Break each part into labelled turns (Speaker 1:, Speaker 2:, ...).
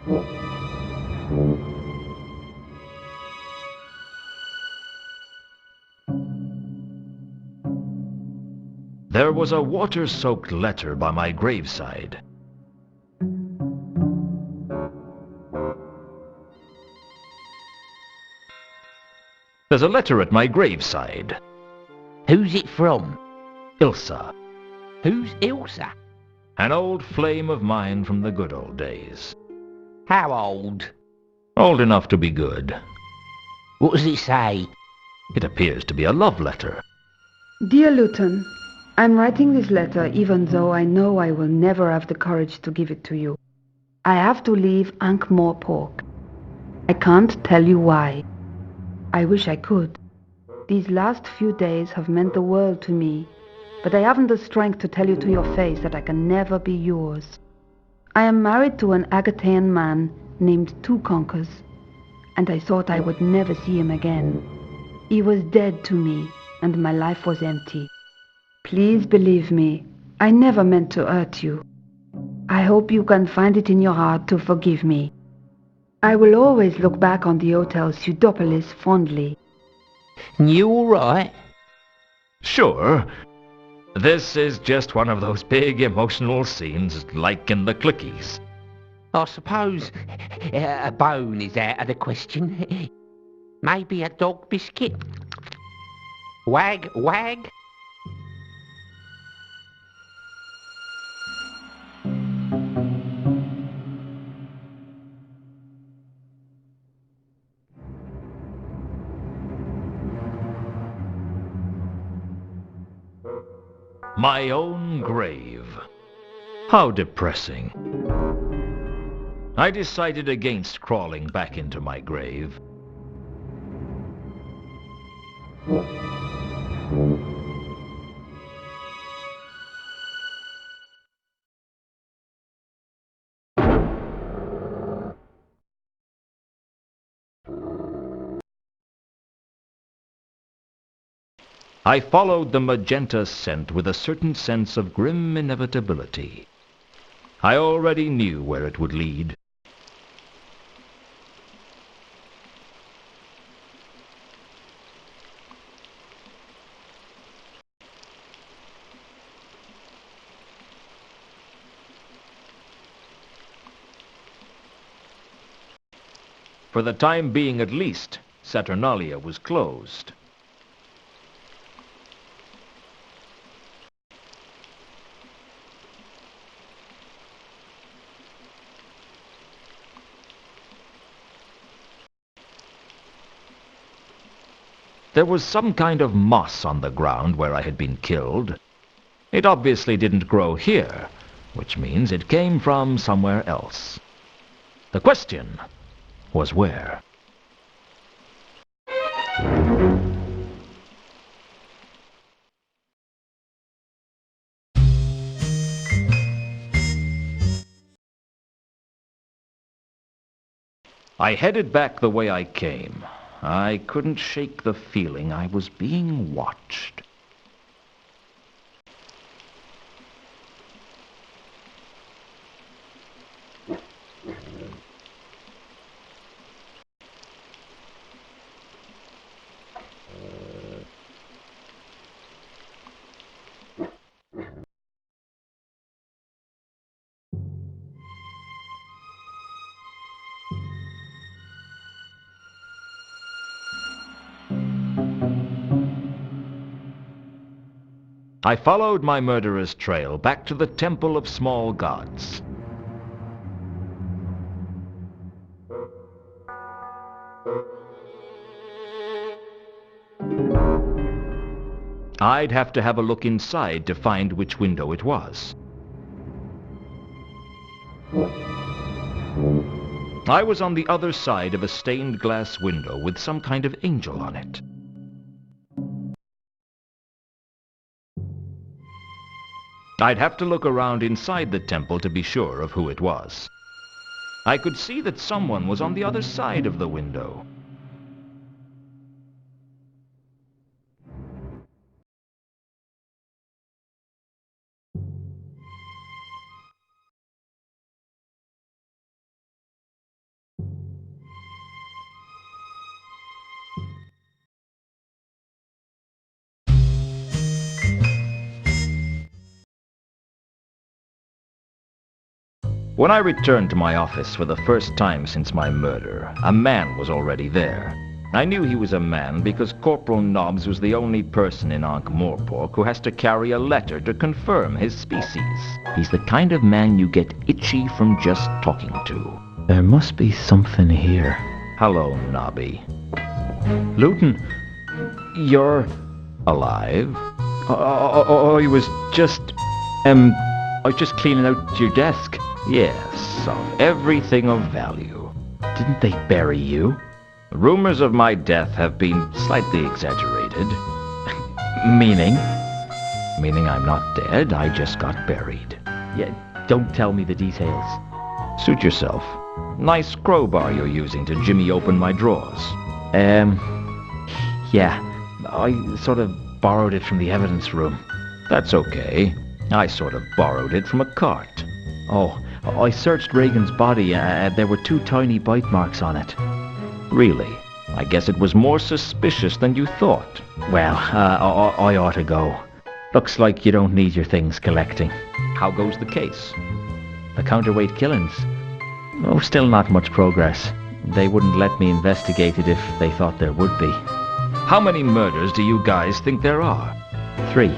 Speaker 1: There was a water-soaked letter by my graveside. There's a letter at my graveside.
Speaker 2: Who's it from?
Speaker 1: Ilsa,
Speaker 2: Who's Ilsa?
Speaker 1: an old flame of mine from the good old days.
Speaker 2: How old?
Speaker 1: Old enough to be good.
Speaker 2: What does it say?
Speaker 1: It appears to be a love letter.
Speaker 3: Dear Luton, I'm writing this letter even though I know I will never have the courage to give it to you. I have to leave Ankh-Morpork. I can't tell you why. I wish I could. These last few days have meant the world to me, but I haven't the strength to tell you to your face that I can never be yours. I am married to an Agatean man named Two Conquers, and I thought I would never see him again. He was dead to me, and my life was empty. Please believe me, I never meant to hurt you. I hope you can find it in your heart to forgive me. I will always look back on the Hotel Pseudopolis fondly.
Speaker 2: You all right?
Speaker 1: Sure. This is just one of those big emotional scenes like in the Clickies.
Speaker 2: I suppose a bone is out of the question. Maybe a dog biscuit? Wag, wag?
Speaker 1: My own grave. How depressing. I decided against crawling back into my grave. I followed the magenta scent with a certain sense of grim inevitability. I already knew where it would lead. For the time being at least, Saturnalia was closed. There was some kind of moss on the ground where I had been killed. It obviously didn't grow here, which means it came from somewhere else. The question was where? I headed back the way I came. I couldn't shake the feeling I was being watched. I followed my murderer's trail back to the Temple of Small Gods. I'd have to have a look inside to find which window it was. I was on the other side of a stained glass window with some kind of angel on it. I'd have to look around inside the temple to be sure of who it was. I could see that someone was on the other side of the window. When I returned to my office for the first time since my murder, a man was already there. I knew he was a man because Corporal Nobbs was the only person in Ankh-Morpork who has to carry a letter to confirm his species. He's the kind of man you get itchy from just talking to. There must be something here. Hello, Nobby. Luton, you're alive? I was just cleaning out your desk. Yes, of everything of value. Didn't they bury you? Rumors of my death have been slightly exaggerated. Meaning? Meaning I'm not dead, I just got buried. Yeah, don't tell me the details. Suit yourself. Nice crowbar you're using to jimmy open my drawers. Yeah, I sort of borrowed it from the evidence room. That's okay. I sort of borrowed it from a cart. Oh, I searched Reagan's body. There were 2 tiny bite marks on it. Really? I guess it was more suspicious than you thought. Well, I ought to go. Looks like you don't need your things collecting. How goes the case? The counterweight killings? Oh, still not much progress. They wouldn't let me investigate it if they thought there would be. How many murders do you guys think there are? 3.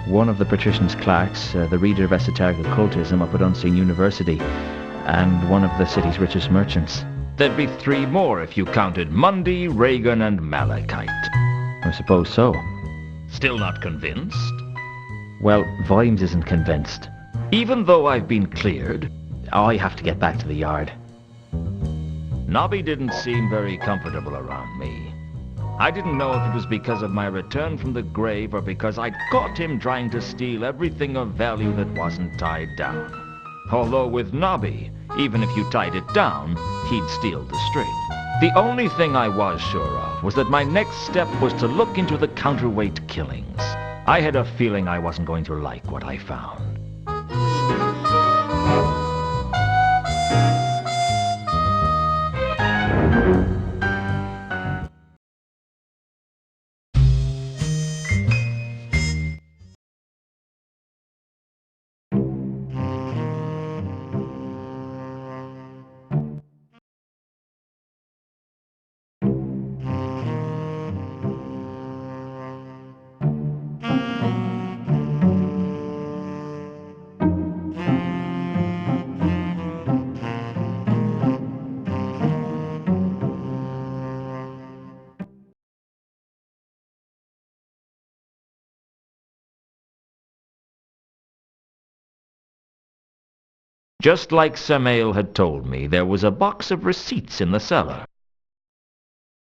Speaker 1: One of the patrician's clerks, the reader of esoteric occultism up at Unseen University, and one of the city's richest merchants. There'd be 3 more if you counted Mundy, Reagan, and Malachite. I suppose so. Still not convinced? Well, Vimes isn't convinced. Even though I've been cleared, I have to get back to the yard. Nobby didn't seem very comfortable around me. I didn't know if it was because of my return from the grave or because I'd caught him trying to steal everything of value that wasn't tied down. Although with Nobby, even if you tied it down, he'd steal the string. The only thing I was sure of was that my next step was to look into the counterweight killings. I had a feeling I wasn't going to like what I found. Just like Samael had told me, there was a box of receipts in the cellar.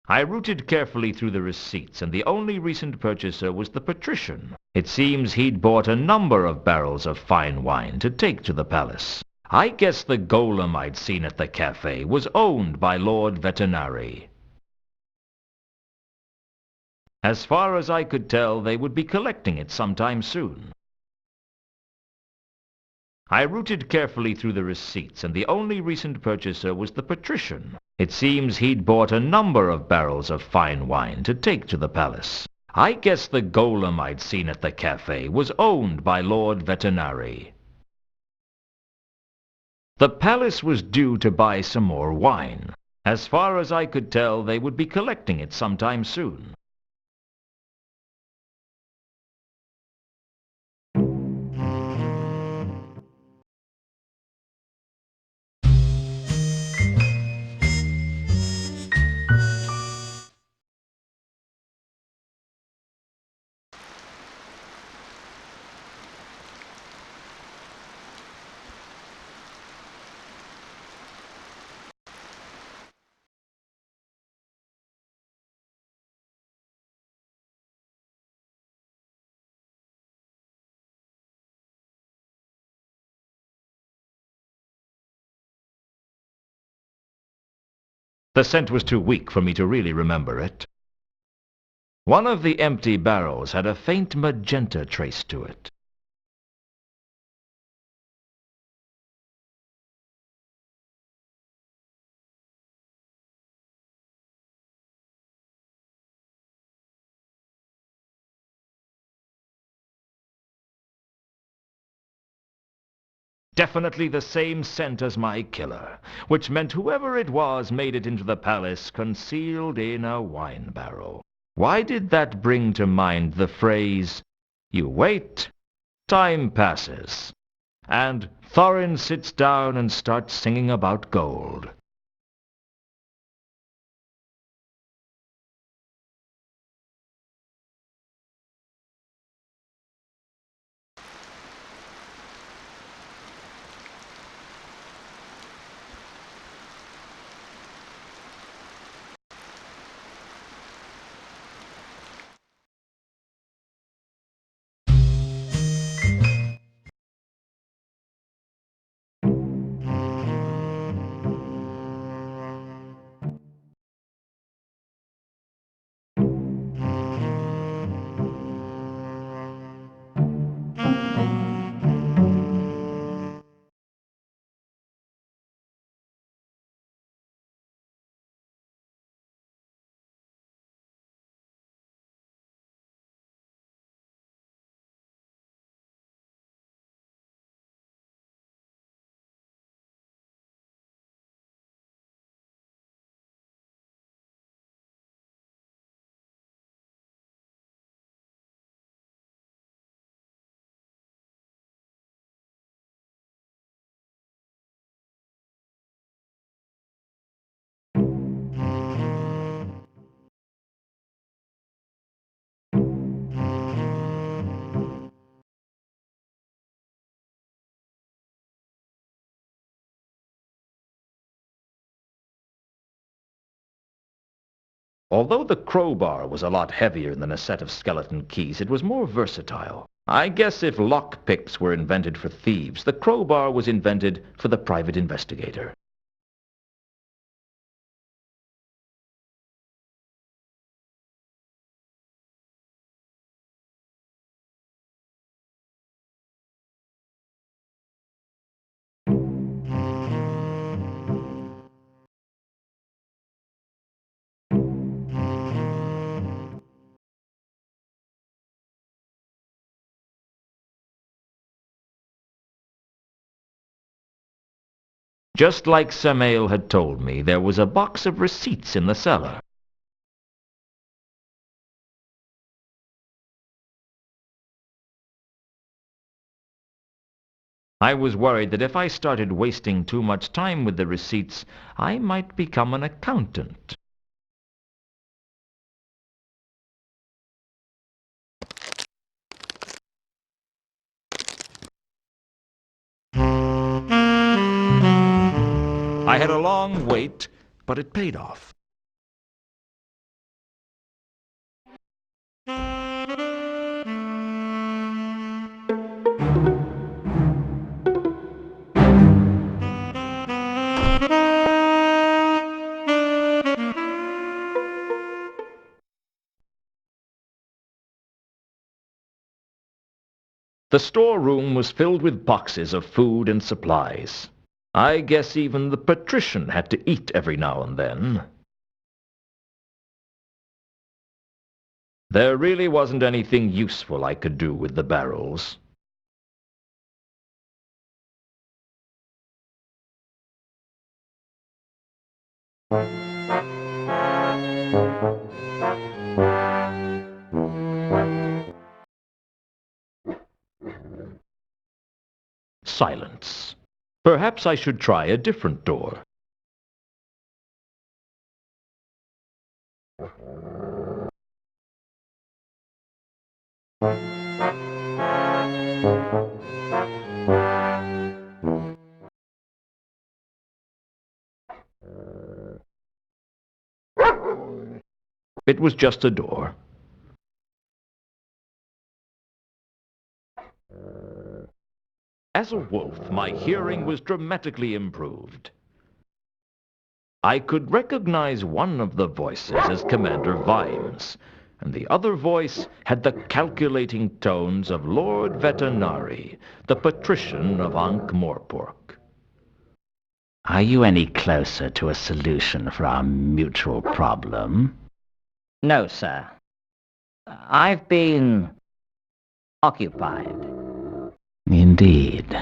Speaker 1: I rooted carefully through the receipts, and the only recent purchaser was the patrician. It seems he'd bought a number of barrels of fine wine to take to the palace. I guess the golem I'd seen at the cafe was owned by Lord Veterinary. As far as I could tell, they would be collecting it sometime soon. I rooted carefully through the receipts, and the only recent purchaser was the patrician. It seems he'd bought a number of barrels of fine wine to take to the palace. I guess the golem I'd seen at the cafe was owned by Lord Veterinary. The palace was due to buy some more wine. As far as I could tell, they would be collecting it sometime soon. The scent was too weak for me to really remember it. One of the empty barrels had a faint magenta trace to it. Definitely the same scent as my killer, which meant whoever it was made it into the palace concealed in a wine barrel. Why did that bring to mind the phrase, "You wait, time passes," and Thorin sits down and starts singing about gold? Although the crowbar was a lot heavier than a set of skeleton keys, it was more versatile. I guess if lockpicks were invented for thieves, the crowbar was invented for the private investigator. Just like Samael had told me, there was a box of receipts in the cellar. I was worried that if I started wasting too much time with the receipts, I might become an accountant. I had a long wait, but it paid off. The storeroom was filled with boxes of food and supplies. I guess even the patrician had to eat every now and then. There really wasn't anything useful I could do with the barrels. Silence. Perhaps I should try a different door. It was just a door. As a wolf, my hearing was dramatically improved. I could recognize one of the voices as Commander Vimes, and the other voice had the calculating tones of Lord Vetinari, the patrician of Ankh-Morpork.
Speaker 4: Are you any closer to a solution for our mutual problem?
Speaker 5: No, sir. I've been occupied.
Speaker 4: Indeed.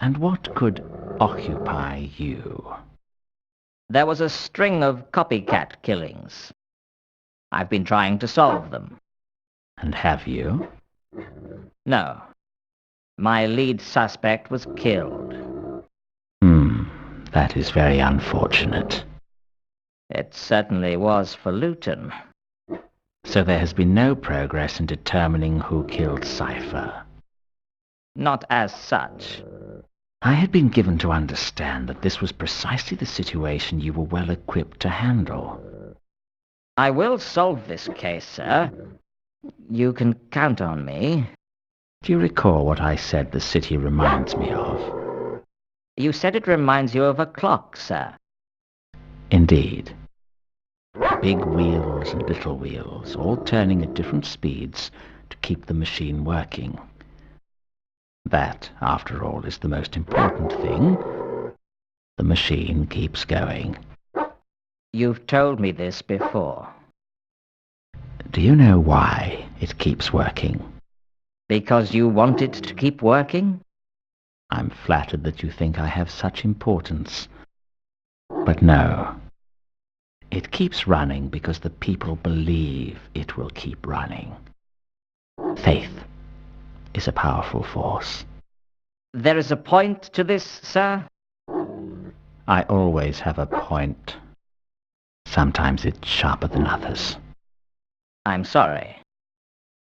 Speaker 4: And what could occupy you?
Speaker 5: There was a string of copycat killings. I've been trying to solve them.
Speaker 4: And have you?
Speaker 5: No. My lead suspect was killed.
Speaker 4: That is very unfortunate.
Speaker 5: It certainly was for Luton.
Speaker 4: So there has been no progress in determining who killed Cypher.
Speaker 5: Not as such.
Speaker 4: I had been given to understand that this was precisely the situation you were well equipped to handle.
Speaker 5: I will solve this case, sir. You can count on me.
Speaker 4: Do you recall what I said the city reminds me of?
Speaker 5: You said it reminds you of a clock, sir.
Speaker 4: Indeed. Big wheels and little wheels, all turning at different speeds to keep the machine working. That, after all, is the most important thing. The machine keeps going.
Speaker 5: You've told me this before.
Speaker 4: Do you know why it keeps working?
Speaker 5: Because you want it to keep working?
Speaker 4: I'm flattered that you think I have such importance. But no. It keeps running because the people believe it will keep running. Faith is a powerful force.
Speaker 5: There is a point to this, sir?
Speaker 4: I always have a point. Sometimes it's sharper than others.
Speaker 5: I'm sorry.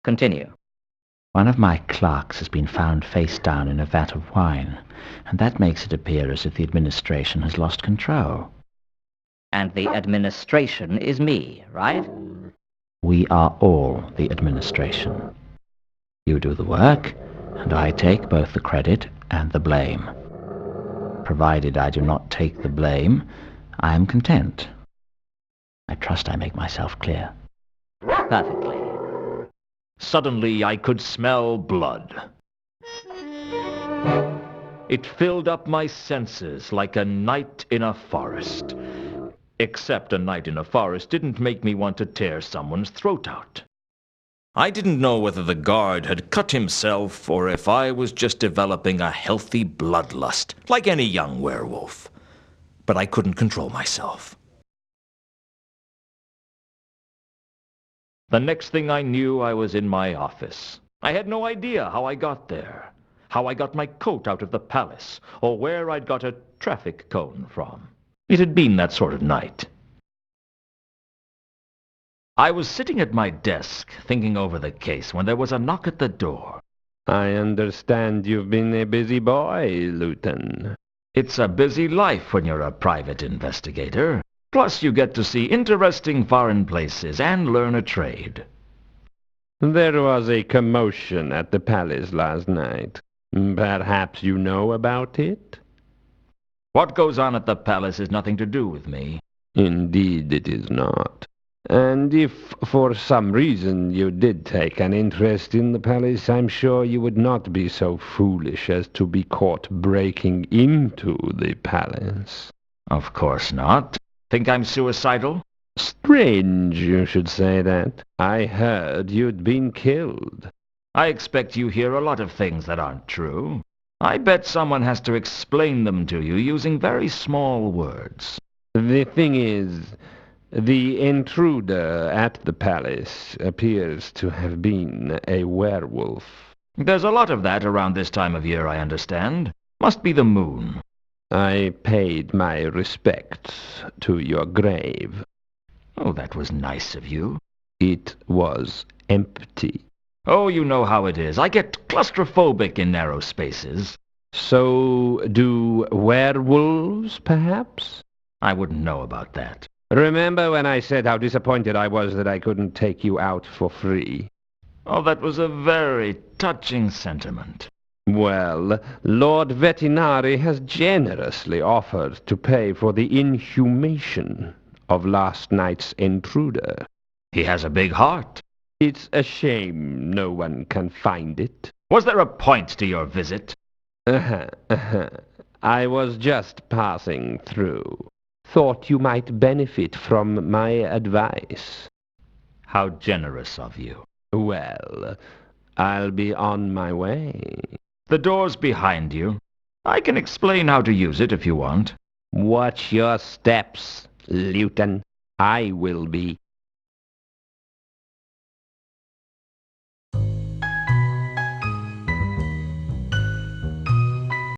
Speaker 5: Continue.
Speaker 4: One of my clerks has been found face down in a vat of wine, and that makes it appear as if the administration has lost control.
Speaker 5: And the administration is me, right?
Speaker 4: We are all the administration. You do the work, and I take both the credit and the blame. Provided I do not take the blame, I am content. I trust I make myself clear.
Speaker 5: Perfectly.
Speaker 1: Suddenly I could smell blood. It filled up my senses like a night in a forest. Except a night in a forest didn't make me want to tear someone's throat out. I didn't know whether the guard had cut himself or if I was just developing a healthy bloodlust, like any young werewolf. But I couldn't control myself. The next thing I knew, I was in my office. I had no idea how I got there, how I got my coat out of the palace, or where I'd got a traffic cone from. It had been that sort of night. I was sitting at my desk, thinking over the case, when there was a knock at the door.
Speaker 2: I understand you've been a busy boy, Luton.
Speaker 1: It's a busy life when you're a private investigator. Plus, you get to see interesting foreign places and learn a trade.
Speaker 2: There was a commotion at the palace last night. Perhaps you know about it?
Speaker 1: What goes on at the palace has nothing to do with me.
Speaker 2: Indeed it is not. And if for some reason you did take an interest in the palace, I'm sure you would not be so foolish as to be caught breaking into the palace.
Speaker 1: Of course not. Think I'm suicidal?
Speaker 2: Strange you should say that. I heard you'd been killed.
Speaker 1: I expect you hear a lot of things that aren't true. I bet someone has to explain them to you using very small words.
Speaker 2: The thing is, the intruder at the palace appears to have been a werewolf.
Speaker 1: There's a lot of that around this time of year, I understand. Must be the moon.
Speaker 2: I paid my respects to your grave.
Speaker 1: Oh, that was nice of you.
Speaker 2: It was empty.
Speaker 1: Oh, you know how it is. I get claustrophobic in narrow spaces.
Speaker 2: So do werewolves, perhaps?
Speaker 1: I wouldn't know about that.
Speaker 2: Remember when I said how disappointed I was that I couldn't take you out for free?
Speaker 1: Oh, that was a very touching sentiment.
Speaker 2: Well, Lord Vetinari has generously offered to pay for the inhumation of last night's intruder.
Speaker 1: He has a big heart.
Speaker 2: It's a shame no one can find it.
Speaker 1: Was there a point to your visit?
Speaker 2: I was just passing through. Thought you might benefit from my advice.
Speaker 1: How generous of you.
Speaker 2: Well, I'll be on my way.
Speaker 1: The door's behind you. I can explain how to use it if you want.
Speaker 2: Watch your steps, Luton. I will be.